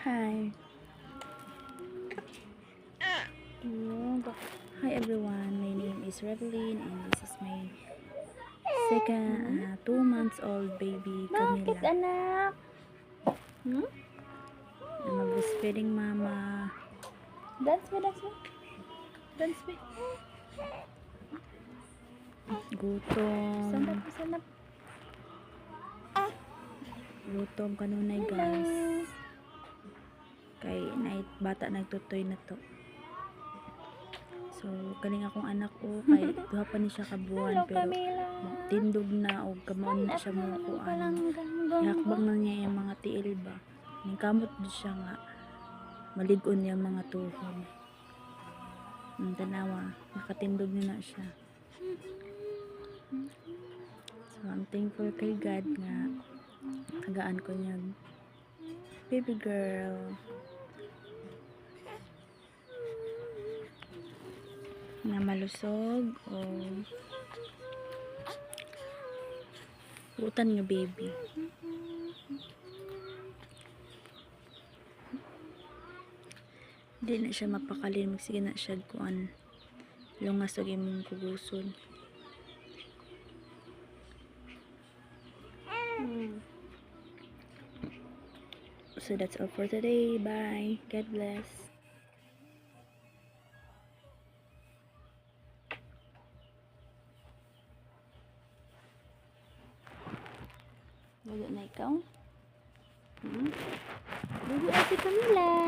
Hi. Hi everyone, my name is Reveline and this is my second 2 months old baby Camila. Bakit anak? I'm a breastfeeding mama. Dance me. Dance me. Gutom. Sanap. Gutom kanunay guys. Kay bata nagtutoy na to. So kaning akong anak kay duha pa ni siya kabuan Hello, pero Camila. tindog na o kamon na siya mo kuan. Yakbang na niya yung mga tiil ba. Ning kamot di siya nga malig-on yung mga tuhod. Ang tanawa, nakatindog na siya. So I'm thankful kay God nga tagaan ko niya baby girl na malusog o utan nga baby. Di na siya mapakalin, magsige na siya kuan lungas og imong kuguson. So that's all for today. Bye. God bless. Lugo na ikaw? Lugo na si Camila.